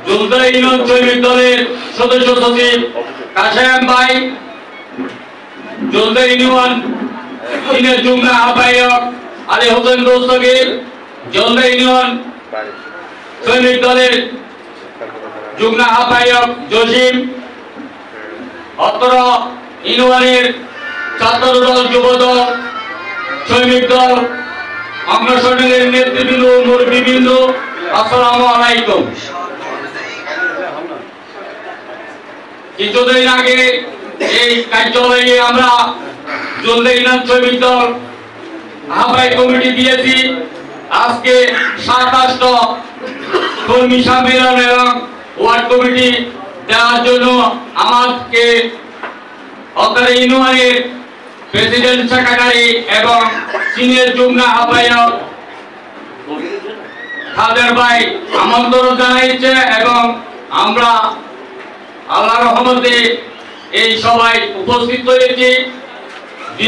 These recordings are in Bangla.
জুলতা ইউনিয়ন শ্রমিক দলের সদস্য সচিব কাশেম ভাই, জুলতা ইউনিয়ন চীনের যুগ্ম আহ্বায়ক আলী হোসেন দস্তগীর, জুলতা ইউনিয়ন শ্রমিক দলের যুগ্ম আহ্বায়ক জসিম, অত্র ইউনিয়নের ছাত্র দল, যুব দল, শ্রমিক দল, অঙ্গসংগঠনের নেতৃবৃন্দ, মুরব্বীবৃন্দ, আসসালামু আলাইকুম। কিছুদিন আগে এই কার্যালয়ে আমরা জুলতা ইউনিয়ন শ্রমিক দল আহ্বায়ক কমিটি দিয়েছি। আজকে 27টা কর্মী সম্মেলন এবং ওয়ার্ড কমিটি দেওয়ার জন্য আমাকে অত্র ইউনিয়নের প্রেসিডেন্ট, সেক্রেটারি এবং সিনিয়র যুগ্ম আহ্বায়ক খাদের ভাই আমন্ত্রণ জানাইছে এবং আমরা আল্লাহর রহমতে এই সবাই উপস্থিত হয়েছি।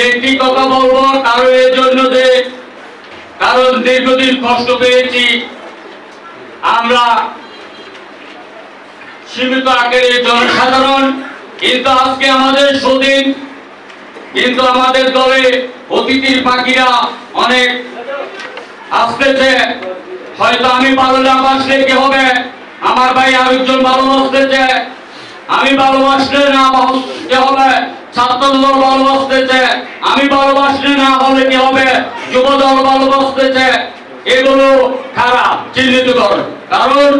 একটি কথা বলবো, কারণ এর জন্য যে কারণ দীর্ঘদিন কষ্ট পেয়েছি আমরা সীমিত আকারে জনসাধারণ, কিন্তু আজকে আমাদের সুদিন, কিন্তু আমাদের দলে অতিথির পাখিরা অনেক আসতেছে। হয়তো আমি ভালো না বাসলে কি হবে, আমার ভাই আরেকজন ভালোবাসতেছে, আমি ভালোবাসলে না কি হবে, ছাত্রদল ভালোবাসতেছে, আমি ভালোবাসলে না হলে কি হবে, যুবদল ভালোবাসতেছে। এগুলো খারাপ, চিহ্নিত করে। কারণ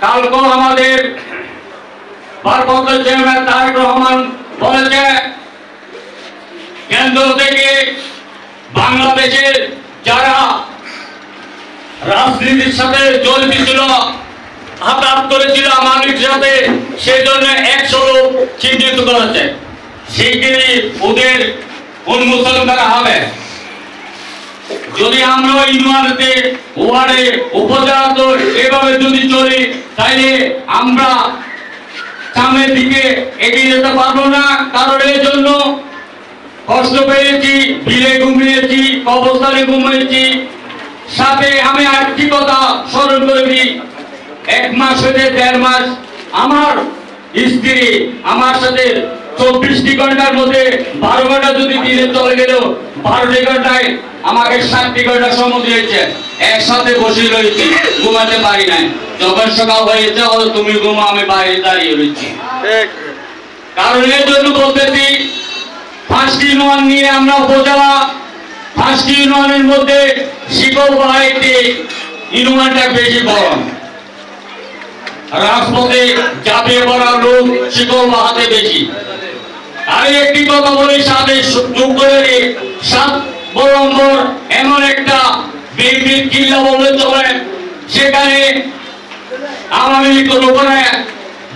কালকে আমাদের ভারপ্রাপ্ত চেয়ারম্যান তারেক রহমান বলেছে, কেন্দ্র থেকে বাংলাদেশের যারা রাজনীতির সাথে জড়িত ছিল, হাত করেছিল আমাদের সাথে, সেই জন্য 100 লোক চিহ্নিত করেছে। শিগগিরই ওদের উন্মোচন করা হবে। যদি আমরা ইউনিয়নেতে, ওয়ার্ডে, উপজেলাতে এভাবে যদি চলি, তাইলে আমরা সামনের দিকে এগিয়ে যেতে পারবো না। কারণ এর জন্য কষ্ট পেয়েছি, ভিড়ে ঘুমিয়েছি, কবরস্থানে ঘুমিয়েছি। সাথে আমি আরেকটি কথা স্মরণ করে দিই, 1 মাস হতে 1.5 মাস আমার স্ত্রী আমার সাথে 24 ঘন্টার মধ্যে 12 ঘন্টা যদি দিনে চলে গেল, 12 ঘন্টায় আমাকে 7 ঘন্টা সময় দিয়েছে। একসাথে বসে রয়েছি, ঘুমাতে পারি নাই। যখন সকাল হয়েছে, তুমি ঘুমা, আমি বাইরে দাঁড়িয়ে রয়েছি। কারণ এর জন্য বলতেছি, 5টি ইউনিয়ন নিয়ে আমরা উপজেলা, 5টি ইউনিয়নের মধ্যে শিকলবাহাইতে ইউনিয়নটা বেশি বড়। রাজপথে ঝাঁপিয়ে পড়া লোক শিকলবাহাতে বেশি। আর একটি কথা বলি, সাথে যোগ করে 7 নম্বর এমন একটা বিএনপির কিল্লা বললে চলে, সেখানে আওয়ামী লীগ লোকেরা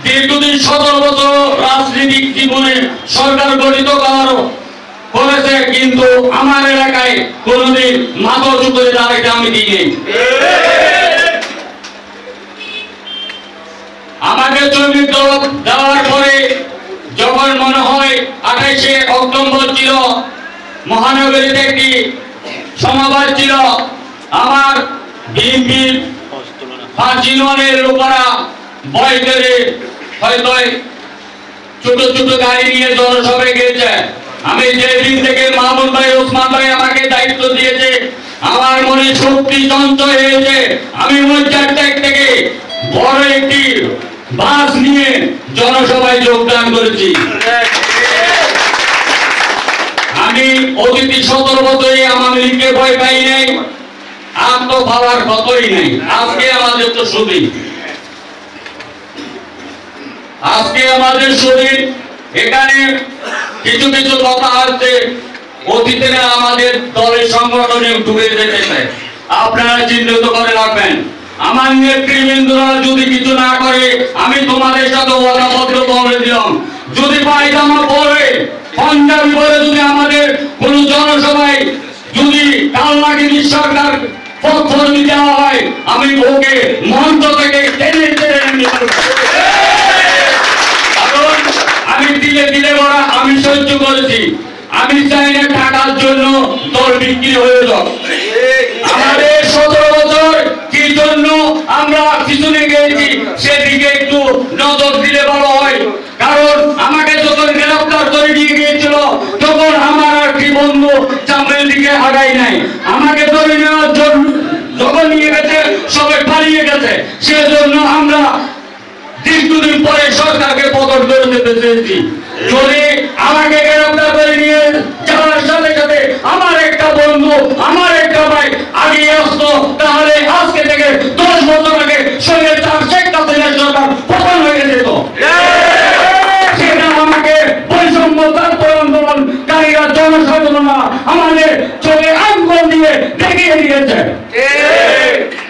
দীর্ঘদিন 17 বছর রাজনৈতিক জীবনে সরকার গঠিত করেছে, কিন্তু আমার এলাকায় কোনদিন মাথা উঁচু করে দাঁড়াইতে আমি দিইনি। আমাকে শ্রমিক দল দেওয়ার পরে যখন মনে হয় 28শে অক্টোবর ছিল, মহানগরীতে একটি সমাবেশ ছিল, আমার বিএনপির 5 ইউনিয়নের লোকেরা ভয় করে হয়তো ছোট ছোট গাড়ি নিয়ে জনসভায় গিয়েছে। আমি যেদিন থেকে মাহমুদ ভাই, ওসমান ভাই আমাকে দায়িত্ব দিয়েছে, আমার মনে শক্তি সঞ্চয় হয়েছে। আমি মঞ্চার থেকে বড় একটি বাস নিয়ে জনসভায় যোগদান করেছি। আমি অতীতে 17 বছরে আওয়ামী লীগকে ভয় পাই নাই, আর তো ভাবার কতই নাই। আজকে আমাদের তো সুদিন, আজকে আমাদের সুদিন। এখানে কিছু কিছু কথা আছে, অতীতে আমাদের দলের সংগঠনে ডুবে যেতে চায়। আপনারা চিহ্নিত করে রাখবেন, আমার নেতৃবৃন্দরা যদি কিছু না করে, আমি তোমাদের সাথে ওয়াদাবদ্ধ বলে দিলাম, যদি পায়জামা পরে, পাঞ্জাবি পরে যদি আমাদের কোন জনসভায় যদি কালনাগিনী সরকার পক্ষ দেওয়া হয়, আমি ওকে মঞ্চ থেকে টেনে টেনে আমি দিলে দিলে বড়া আমি সহ্য করেছি। আমি চাই না টাকার জন্য দল বিক্রি হয়ে যাক। আমাদের 17 বছর কি জন্য আমরা পিছনে গিয়েছি, সেদিকে একটু নজর দিলে ভালো হয়। কারণ আমাকে যখন গ্রেফতার করে নিয়ে গিয়েছিল তখন আমার একটি বন্ধু সামনের দিকে আগাই নাই। আমাকে ধরে নেওয়ার জন্য যখন নিয়ে গেছে সবাই পালিয়ে গেছে, সেজন্য আমরা দীর্ঘদিন পরে সরকারকে পতন করে দিতে চেয়েছি। যদি আমাকে গ্রেফতার করে নিয়ে যাওয়ার সাথে সাথে আমার একটা বন্ধু, আমার একটা ভাই আগিয়ে আসতো, তাহলে আজকে থেকে 10 বছর আগে স্বৈরাচার শেখ হাসিনার সরকার পতন হয়ে যেত। সেটা আমাকে বৈষম্য ছাত্র আন্দোলনকারীরা, জনসাধারণরা আমাদের চোখে আঙ্গুল দিয়ে দেখিয়ে দিয়েছে।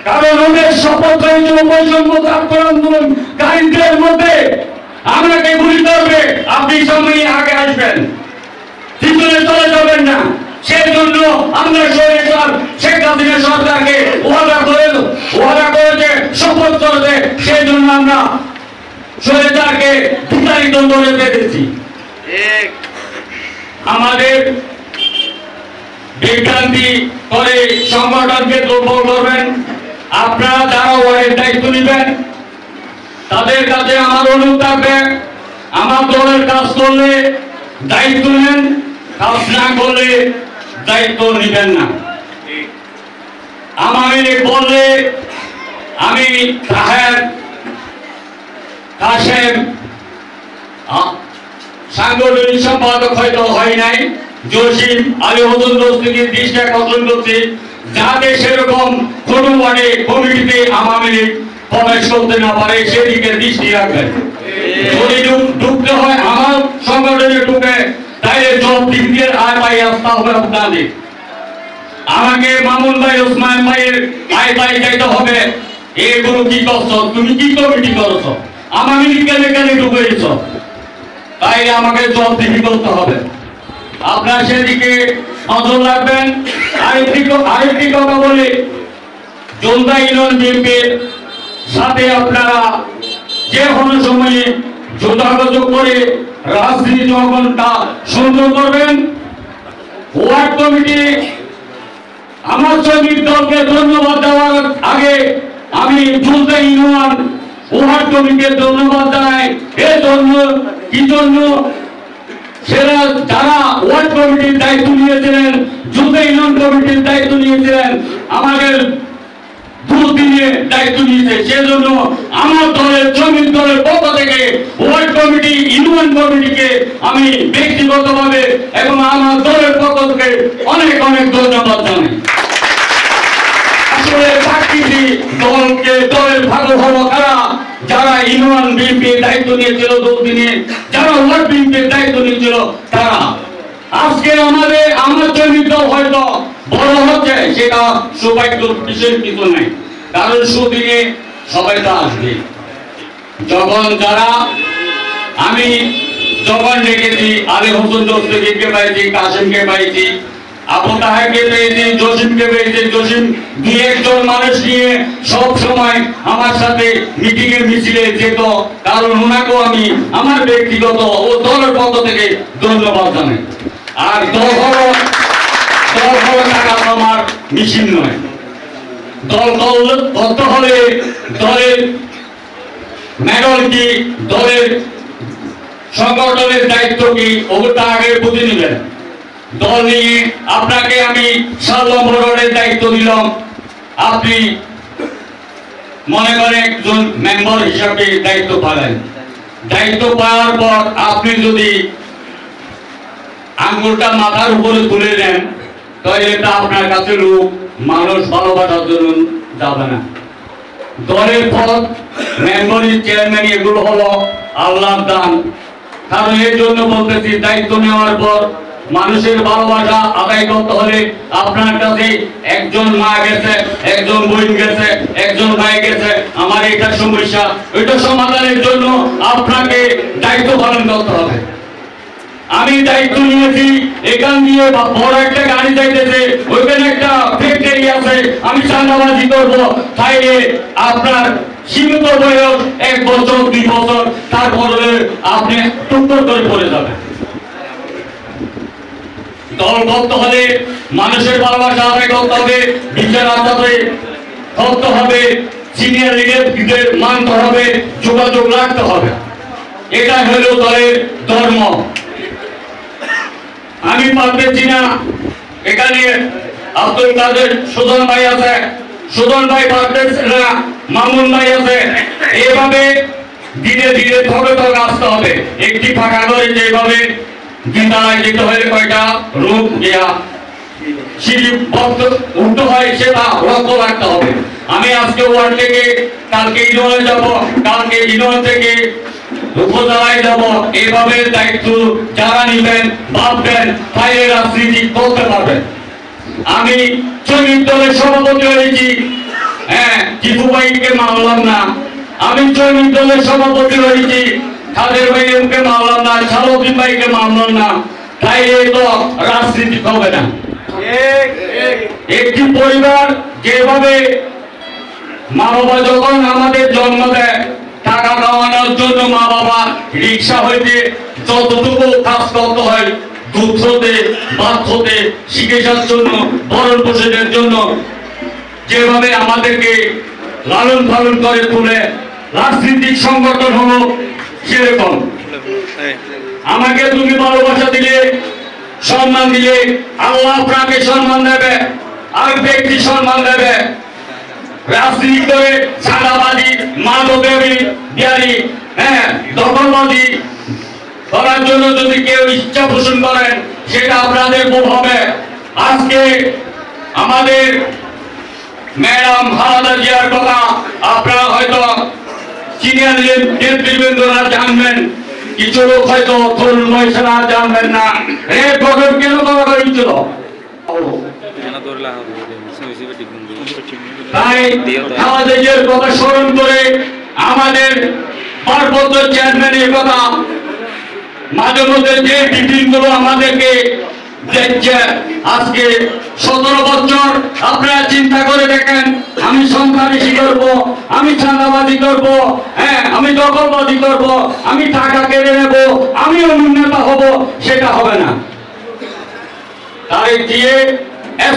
কারণ ওদের শপথ হয়েছিল বৈষম্য ছাত্র আন্দোলনকারীদের মধ্যে আমাকে গুলি করবে, আপনি সময় আগে আসবেন, পিছনে চলে যাবেন না। সেই জন্য আমরা স্বৈরাচার শেখ হাসিনা সরকারকে ওয়াদা করেছে, শপথ করেছে, সেই জন্য আমরা স্বৈরাচারকে বিতাড়িত করে পেরেছি। আমাদের বিভ্রান্তি করে সংগঠনকে দুর্বল করবেন। আপনারা যারা ওয়ার্ডের দায়িত্ব নেবেন তাদের কাছে আমার অনুরোধ থাকবে, আমার দলের কাজ করলে দায়িত্ব নেন, কাজ না করলে দায়িত্ব নেবেন না। আমি বললে আমি কাশেম সাংগঠনিক সম্পাদক হয়তো হয় নাই, জসিম আলী হোসেন দোস্তিকে দৃষ্টি আকর্ষণ করছি যাতে সেরকম কোন ওয়ার্ডে কমিটিতে আওয়ামী লীগ প্রবেশ করতে না পারে, সেদিকে দৃষ্টি রাখবেন। যদি ঢুকতে হয় আমার সংগঠনে ঢুকে, তাইলে সব দিক দিয়ে আয় পাই আসতে হবে আপনাদের। আমাকে মামুন ভাই, ওসমান ভাইয়ের আয় পাই যাইতে হবে। এগুলো কি করছো? তুমি কি কমিটি করছো? আওয়ামী লীগ কেন ঢুকেছ? তাই আমাকে জবাবদিহি করতে হবে। আপনার সেদিকে নজর রাখবেন। আরেকটি কথা বলি, জলদা ইউনিয়ন বিএনপির সাথে আপনারা যে কোনো সময়ে যোগাযোগ করে রাজনীতি জনগণটা সুন্দর করবেন। ওয়ার্ড কমিটি আমার শ্রমিক দলকে ধন্যবাদ দেওয়ার আগে আমি জলদা ইউনিয়ন ওয়ার্ড কমিটিকে ধন্যবাদ জানাই। এর জন্য কি জন্য সেরা যারা ওয়ার্ড কমিটির দায়িত্ব নিয়েছিলেন, জলদা ইউনিয়ন কমিটির দায়িত্ব নিয়েছিলেন, আমাদের দুদিনে দায়িত্ব নিয়েছে, সেজন্য আমার দলের শ্রমিক দলের পক্ষ থেকে ওয়ার্ড কমিটি, ইউনিয়ন কমিটিকে আমি ব্যক্তিগতভাবে এবং আমার দলের পক্ষ থেকে অনেক অনেক ধন্যবাদ জানাই। আসলে চাকরি দলকে দলের ভালো ভালো কারা যারা ইউনিয়ন বিএনপির দায়িত্ব নিয়েছিল দুদিনে, যারা ওয়ার্ড বিএনপির দায়িত্ব নিয়েছিল তারা আজকে আমার শ্রমিক দল হয়তো বড় হচ্ছে, সেটা সৌভাগ্যের বিষয় কিছু নাই। কারণ সুদিনে সবাই তো আসবে। আমি যখন দেখেছি আলী হোসেন দোস্তিকে পাইছি, কাসিমকে পাইছি, আবু তাহেরকে পেয়েছি, জসিমকে পেয়েছি। জসিম 2-1 মানুষ নিয়ে সব সময় আমার সাথে মিটিং এর মিছিলে যেত, কারণ ওনাকেও আমি আমার ব্যক্তিগত ও দলের পক্ষ থেকে ধন্যবাদ জানাই। আর দল হলো টাকা আমার মিছিল নয়। দল করতে হলে দলের মেডল কি, দলের সংগঠনের দায়িত্ব কি, ওটা আগে বুঝে নেবেন। দল নিয়ে আপনাকে আমি 7 নম্বর ওয়ার্ডের দায়িত্ব দিলাম, আপনি মনে করেন একজন মেম্বার হিসাবে দায়িত্ব পালেন। দায়িত্ব পাওয়ার পর আপনি যদি আঙ্গুলটা মাথার উপরে তুলে নেন, তাহলে এটা আপনার কাছে লোক মানুষ ভালোবাসার জন্য যাবে না। দলের পদ, মেম্বারি, চেয়ারম্যান এগুলো হলো আল্লাহর দান। কারণ এর জন্য বলতেছি, দায়িত্ব নেওয়ার পর মানুষের ভালোবাসা আদায় করতে হলে আপনার কাছে একজন মা গেছে, একজন বোন গেছে, একজন ভাই গেছে, আমার এটা সমস্যা, ওইটা সমাধানের জন্য আপনাকে দায়িত্ব পালন করতে হবে। আমি দায়িত্ব নিয়েছি, এখান দিয়ে বড় একটা গাড়ি যাইতেছে, ওইখানে একটা ফ্যাক্টরি আছে, আমি চাঁদাবাজি করবো, তাইলে আপনার সীমিত বয়স 1 বছর 2 বছর, তারপরে আপনি টুকর করে পড়ে যাবেন। দল করতে হলে মানুষের ভালোবাসা আদায় করতে হবে, বিচার আদালতে করতে হবে, সিনিয়র লিডারদের মানতে হবে, যোগাযোগ রাখতে হবে। এটা হলো দলের ধর্ম। আমি পারতেছি না, এখানে আব্দুল কাদের সুজন ভাই আছে, সুজন ভাই পারতেছে না, মামুন ভাই আছে। এইভাবে ধীরে ধীরে থকে থকে আসতে হবে। একটি ফাঁকা করে যেভাবে গিন্দারায় যেতে হলে কয়টা রূপ দেয়া সিঁড়ি উঠতে হয়, সেটা লক্ষ্য রাখতে হবে। আমি আজকে ওয়ার্ড থেকে কালকে ইউনিয়নে যাব, কালকে ইউনিয়ন থেকে উপজেলায় যাব। এইভাবে দায়িত্ব যারা নিবেন, ভাববেন, তাইলে রাজনীতি করতে পারবেন। আমি শ্রমিক দলের সভাপতি হয়েছি, হ্যাঁ, টিপু ভাইকে মানলাম না। আমি শ্রমিক দলের সভাপতি হয়েছি, কাদের ভাইকে মানলাম না, সালুদ্দিন ভাইকে মানলাম না। তাইলে তো রাজনীতি হবে না। একটি পরিবার যেভাবে মা বাবা যখন আমাদের জন্ম দেয়, টাকা কামানোর জন্য মা বাবা রিক্সা হইতে যতটুকু কাজ করতে হয়, দুধ হতে, ভাত হতে, চিকিৎসার জন্য, ভরণ পোষণের জন্য যেভাবে আমাদেরকে লালন পালন করে তুলে, রাজনৈতিক সংগঠন হলো সেরকম। আমাকে তুমি ভালোবাসা দিলে, সম্মান দিলে, আল্লাহ আপনাকে সম্মান দেবে, আর ব্যক্তি সম্মান দেবে। রাজনীতি করে সাদাবাদী, মাদকবাদী, হ্যাঁ, দখলবাদী করার জন্য যদি কেউ ইচ্ছা পোষণ করেন, সেটা আপনাদের ভুল হবে। আজকে আমাদের ম্যাডাম খালেদা জিয়ার কথা আপনারা হয়তো সিনিয়র নেতৃবৃন্দরা জানবেন, কিছু লোক হয়তো তরুণ বয়সেরা জানবেন না। এর গঠন কেন করা হয়েছিল? তাই খালেদা জিয়ার কথা স্মরণ করে আমাদের ভারপ্রাপ্ত চেয়ারম্যান এই কথা মাঝে মধ্যে যে টিফিনগুলো আমাদেরকে দেখছে, আজকে 17 বছর আপনারা চিন্তা করে দেখেন, আমি সন্ত্রাসী করব, আমি চাঁদাবাজি করব, হ্যাঁ, আমি দখলবাজি করব, আমি টাকা কেড়ে নেব, আমি নেতা হব, সেটা হবে না। তাই দিয়ে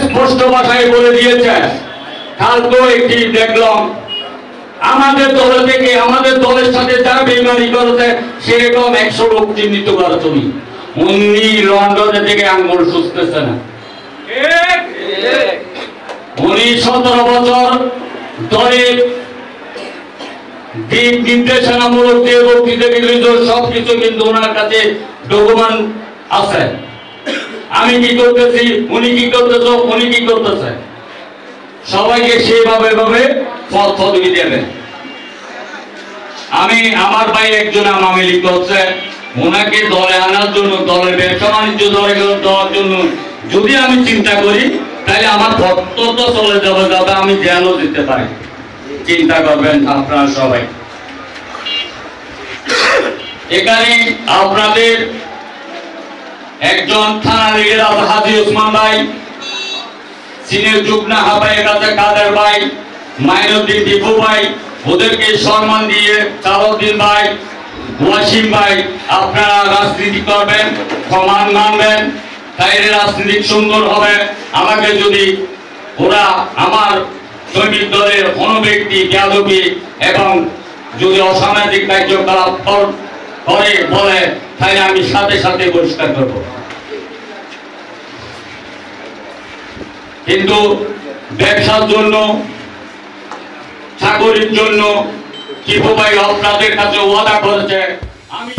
স্পষ্ট ভাষায় বলে দিয়েছে। কালকেও একটি দেখলাম, আমাদের দল থেকে, আমাদের দলের সাথে যারা বেইমানি করেছে সেরকম 100 লোক চিহ্নিত করা তুমি। উনি লন্ডনে থেকে আঙ্গুল সুস্থেছে না। উনি 17 বছর দলের দিক নির্দেশনামূলক যে বক্তৃতা দিল, সবকিছু কিন্তু ওনার কাছে ডকুমেন্ট আছে। আমি কি করতেছি, উনি কি করতেছ, উনি কি করতেছে, সবাইকে সেভাবে ভাবে পথ দিয়ে দেবেন। আমি আমার ভাই একজন আওয়ামী লীগ করছে, ওনাকে দলে আনার জন্য, দলের ব্যবসা বাণিজ্য দলে দেওয়ার জন্য যদি আমি চিন্তা করি, তাহলে আমার ভক্ত তো চলে যাবে, আমি জেলও দিতে পারি। চিন্তা করবেন আপনারা সবাই। এখানে আপনাদের একজন থানা লিডার আছে হাজী ওসমান ভাই, সিনিয়র যুগ্ম আহ্বায়ক আছে কাদের ভাই, মাইনুদ্দিন টিপু ভাই, ওদেরকে সম্মান দিয়ে সালাউদ্দিন ভাই, ওয়াসিম ভাই, আপনারা রাজনীতি করবেন, সমান মানবেন, তাইলে রাজনীতি সুন্দর হবে। আমাকে যদি ওরা আমার শ্রমিক দলের কোনো ব্যক্তি বেয়াদবি এবং যদি অসামাজিক কার্যকলাপ করে বলে, তাহলে আমি সাথে সাথে বহিষ্কার করব। কিন্তু ব্যবসার জন্য, চাকরির জন্য টিপু ভাই আপনাদের কাছে ওয়াদা করেছে, আমি